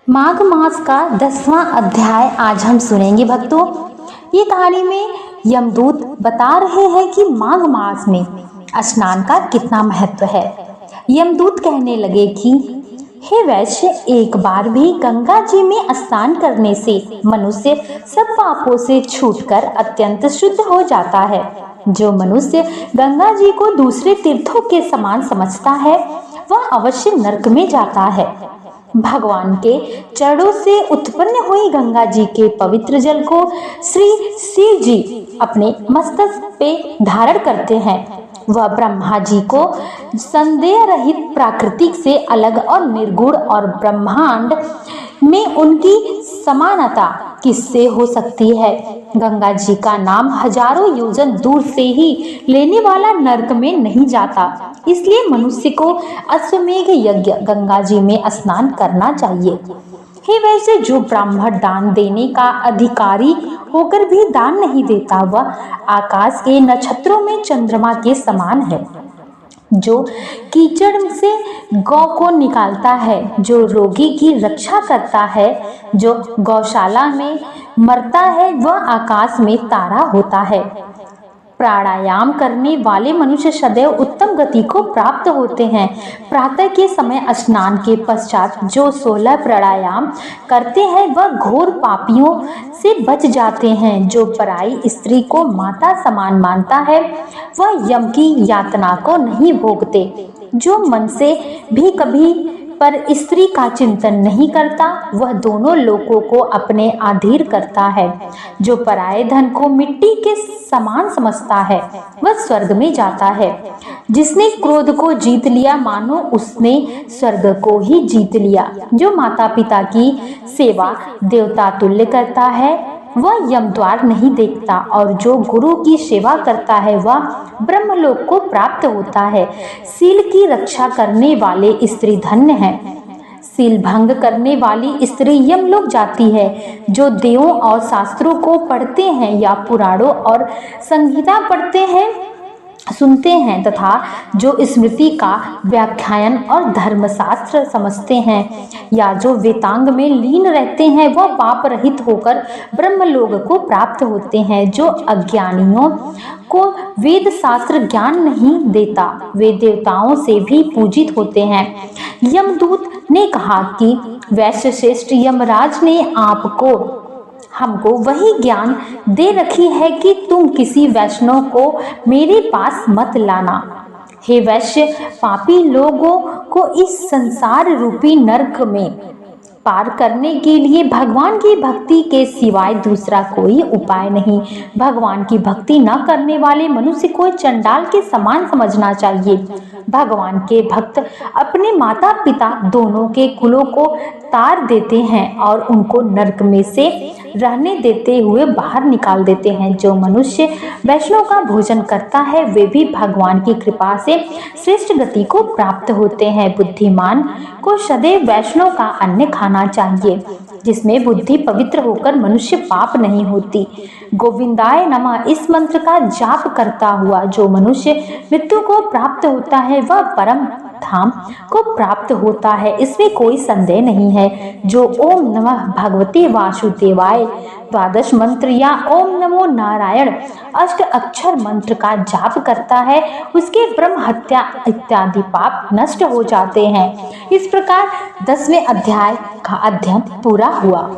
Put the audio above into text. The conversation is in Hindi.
माघ मास का 10वां अध्याय आज हम सुनेंगे भक्तों। ये कहानी में यमदूत बता रहे हैं कि माघ मास में स्नान का कितना महत्व है। यमदूत कहने लगे कि हे वैश्य, एक बार भी गंगा जी में स्नान करने से मनुष्य सब पापों से छूटकर अत्यंत शुद्ध हो जाता है। जो मनुष्य गंगा जी को दूसरे तीर्थों के समान समझता है वह अवश्य नरक में जाता है। भगवान के चरणों से उत्पन्न हुई गंगा जी के पवित्र जल को श्री शिव जी अपने मस्तक पे धारण करते हैं। वह ब्रह्मा जी को संदेह रहित प्राकृतिक से अलग और निर्गुण और ब्रह्मांड में उनकी समानता किससे हो सकती है। गंगा जी का नाम हजारों योजन दूर से ही लेने वाला नरक में नहीं जाता, इसलिए मनुष्य को अश्वमेघ यज्ञ गंगा जी में स्नान करना चाहिए। हे वैसे, जो ब्राह्मण दान देने का अधिकारी होकर भी दान नहीं देता वह आकाश के नक्षत्रों में चंद्रमा के समान है। जो कीचड़ से गौ को निकालता है, जो रोगी की रक्षा करता है, जो गौशाला में मरता है वह आकाश में तारा होता है। प्राणायाम करने वाले मनुष्य सदैव उत्तम गति को प्राप्त होते हैं। प्रातः के समय स्नान के पश्चात जो 16 प्राणायाम करते हैं वह घोर पापियों से बच जाते हैं। जो पराई स्त्री को माता समान मानता है वह यम की यातना को नहीं भोगते। जो मन से भी कभी पर स्त्री का चिंतन नहीं करता वह दोनों लोकों को अपने अधीर करता है। जो पराये धन को मिट्टी के समान समझता है वह स्वर्ग में जाता है। जिसने क्रोध को जीत लिया मानो उसने स्वर्ग को ही जीत लिया। जो माता पिता की सेवा देवता तुल्य करता है वह यमद्वार नहीं देखता, और जो गुरु की सेवा करता है वह ब्रह्मलोक को प्राप्त होता है। सील की रक्षा करने वाले स्त्री धन्य है। सील भंग करने वाली स्त्री यमलोक जाती है। जो देवों और शास्त्रों को पढ़ते हैं या पुराणों और संगीता पढ़ते हैं सुनते हैं तथा जो स्मृति का व्याख्यान और धर्मशास्त्र समझते हैं या जो वेदांग में लीन रहते हैं वह पाप रहित होकर ब्रह्मलोक को प्राप्त होते हैं। जो अज्ञानियों को वेद शास्त्र ज्ञान नहीं देता वे देवताओं से भी पूजित होते हैं। यमदूत ने कहा कि वैश्य श्रेष्ठ यमराज ने आपको हमको वही ज्ञान दे रखी है कि तुम किसी वैष्णव को मेरे पास मत लाना। हे वैश्य, पापी लोगों को इस संसार रूपी नरक में पार करने के लिए भगवान की भक्ति के सिवाय दूसरा कोई उपाय नहीं। भगवान की भक्ति न करने वाले मनुष्य को चंडाल के समान समझना चाहिए। भगवान के भक्त अपने माता पिता दोनों के कुलों को तार देते हैं और उनको नरक में से रहने देते हुए बाहर निकाल देते हैं। जो मनुष्य वैष्णव का भोजन करता है वे भी भगवान की कृपा से श्रेष्ठ गति को प्राप्त होते हैं। बुद्धिमान को सदैव वैष्णव का अन्न खाना चाहिए जिसमें बुद्धि पवित्र होकर मनुष्य पाप नहीं होती। गोविंदाय नमः इस मंत्र का जाप करता हुआ जो मनुष्य मृत्यु को प्राप्त होता है वह परम धाम को प्राप्त होता है, इसमें कोई संदेह नहीं है। जो ओम नमः भगवते वासुदेवाय 12 मंत्र या ओम नमो नारायण 8 अक्षर मंत्र का जाप करता है उसके ब्रह्म हत्या इत्यादि पाप नष्ट हो जाते हैं। इस प्रकार 10वें अध्याय का अध्ययन पूरा हुआ।